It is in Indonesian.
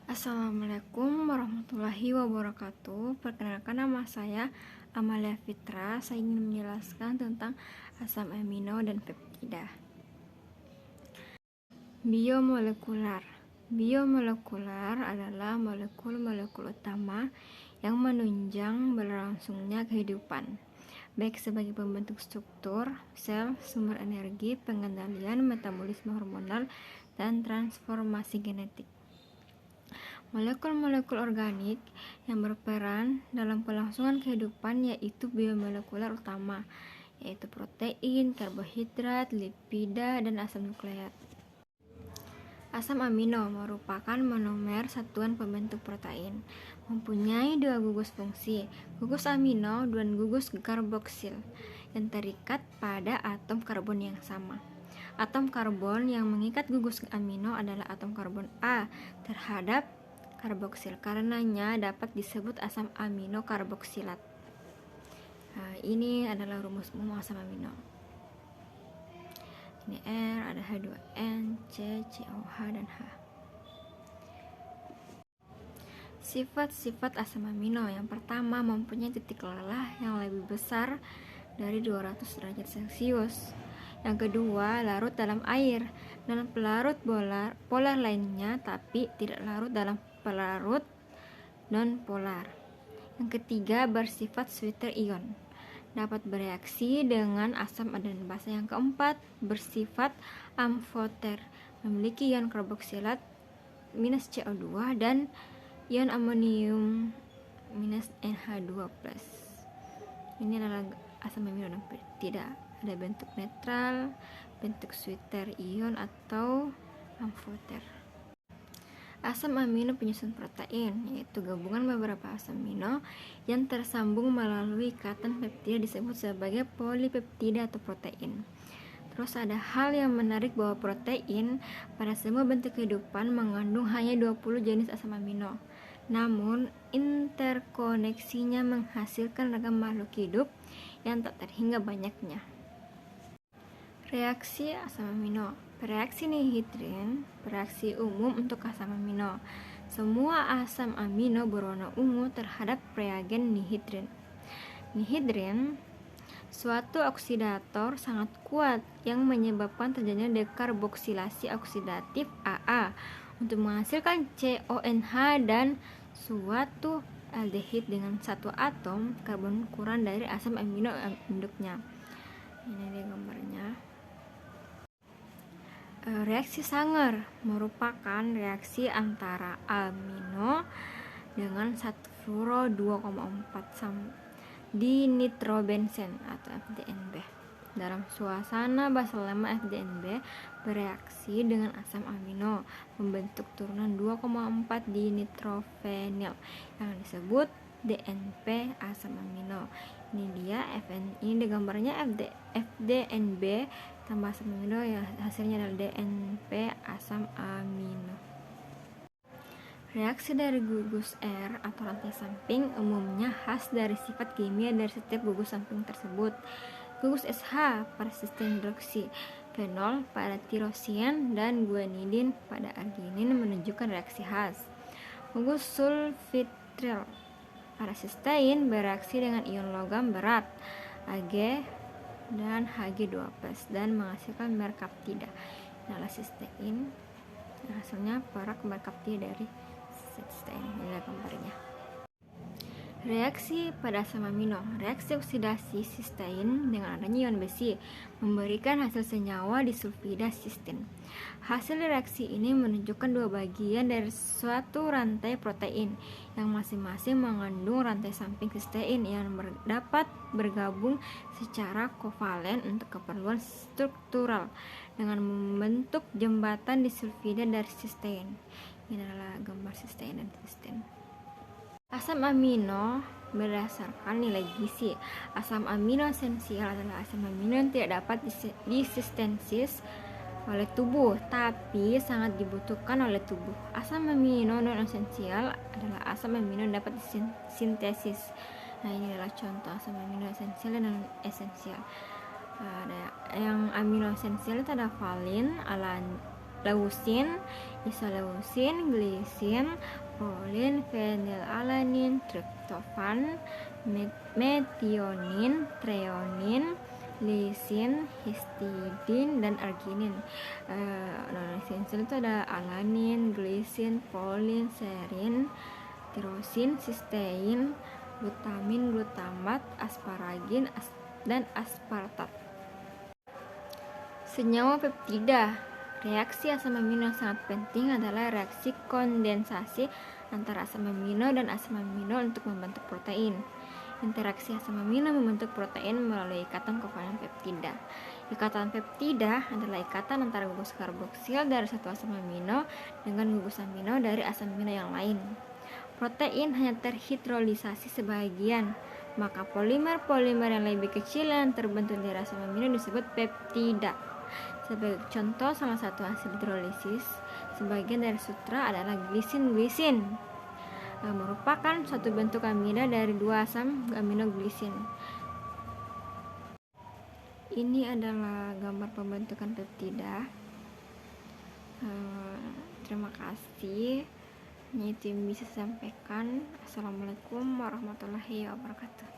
Assalamualaikum warahmatullahi wabarakatuh. Perkenalkan, nama saya Amalia Fitra. Saya ingin menjelaskan tentang asam amino dan peptida. Biomolekular. Biomolekular adalah molekul-molekul utama yang menunjang berlangsungnya kehidupan, baik sebagai pembentuk struktur sel, sumber energi, pengendalian metabolisme hormonal, dan transformasi genetik. Molekul-molekul organik yang berperan dalam kelangsungan kehidupan yaitu biomolekular utama, yaitu protein, karbohidrat, lipida, dan asam nukleat. Asam amino merupakan monomer satuan pembentuk protein, mempunyai dua gugus fungsi, gugus amino dan gugus karboksil, yang terikat pada atom karbon yang sama. Atom karbon yang mengikat gugus amino adalah atom karbon A terhadap karboksil, karenanya dapat disebut asam amino karboksilat. Ini adalah rumus umum asam amino. Ini R, ada H2N, C, COH, dan H. Sifat-sifat asam amino. Yang pertama, mempunyai titik lelah yang lebih besar dari 200 derajat Celcius. Yang kedua, larut dalam air dan pelarut polar lainnya, tapi tidak larut dalam pelarut non-polar. Yang ketiga, bersifat sweeter ion, dapat bereaksi dengan asam dan basa. Yang keempat, bersifat amfoter, memiliki ion karboksilat minus CO2 dan ion amonium minus NH2+. Ini adalah asam amino dan tidak ada bentuk netral, bentuk sweeter ion atau amfoter. Asam amino penyusun protein, yaitu gabungan beberapa asam amino yang tersambung melalui ikatan peptida disebut sebagai polipeptida atau protein. Terus ada hal yang menarik bahwa protein pada semua bentuk kehidupan mengandung hanya 20 jenis asam amino. Namun interkoneksinya menghasilkan ragam makhluk hidup yang tak terhingga banyaknya. Reaksi asam amino. Reaksi nihidrin, reaksi umum untuk asam amino. Semua asam amino berwarna ungu terhadap reagen nihidrin. Nihidrin suatu oksidator sangat kuat yang menyebabkan terjadinya dekarboksilasi oksidatif AA untuk menghasilkan CONH dan suatu aldehid dengan satu atom karbon kurang dari asam amino induknya. Ini dia gambarnya. Reaksi Sanger merupakan reaksi antara amino dengan 1 fluoro 2,4 dinitrobenzen atau FDNB. Dalam suasana basa lemah, FDNB bereaksi dengan asam amino membentuk turunan 2,4 dinitrofenil yang disebut DNP asam amino. Ini dia ini gambarnya FDNB tambah asam amino, ya hasilnya adalah DNP asam amino. Reaksi dari gugus R atau rantai samping umumnya khas dari sifat kimia dari setiap gugus samping tersebut. Gugus SH pada sistem hidroksi, fenol pada tirosien, dan guanidin pada arginin menunjukkan reaksi khas. Gugus sulfitryl pada sistein bereaksi dengan ion logam berat Ag dan Hg2+ dan menghasilkan merkaptida. Adalah sistein, hasilnya perak merkaptida dari sistein. Ini gambarnya. Reaksi pada asam amino. Reaksi oksidasi sistein dengan adanya ion besi memberikan hasil senyawa disulfida sistein. Hasil reaksi ini menunjukkan dua bagian dari suatu rantai protein yang masing-masing mengandung rantai samping sistein yang dapat bergabung secara kovalen untuk keperluan struktural dengan membentuk jembatan disulfida dari sistein. Ini adalah gambar sistein dan sistein. Asam amino berdasarkan nilai gizi. Asam amino esensial adalah asam amino yang tidak dapat disintesis oleh tubuh tapi sangat dibutuhkan oleh tubuh. Asam amino non esensial adalah asam amino yang dapat disintesis. Ini adalah contoh asam amino esensial dan non esensial. Ada yang amino esensial itu ada valin, leusin, isoleusin, glisin, prolin, fenilalanin, triptofan, metionin, treonin, lisin, histidin, dan arginin. Non-esensial itu ada alanin, glisin, prolin, serin, tirosin, sistein, glutamin, glutamat, asparagin, dan aspartat. Senyawa peptida. Reaksi asam amino yang sangat penting adalah reaksi kondensasi antara asam amino dan asam amino untuk membentuk protein. Interaksi asam amino membentuk protein melalui ikatan kovalent peptida. Ikatan peptida adalah ikatan antara gugus karboksil dari satu asam amino dengan gugus amino dari asam amino yang lain. Protein hanya terhidrolisasi sebagian, maka polimer-polimer yang lebih kecil yang terbentuk dari asam amino disebut peptida. Sebagai contoh, salah satu hasil hidrolisis sebagian dari sutra adalah glisin-glisin, merupakan suatu bentuk amida dari dua asam amino glisin. Ini adalah gambar pembentukan peptida. Terima kasih. Ini itu yang bisa saya sampaikan. Assalamualaikum warahmatullahi wabarakatuh.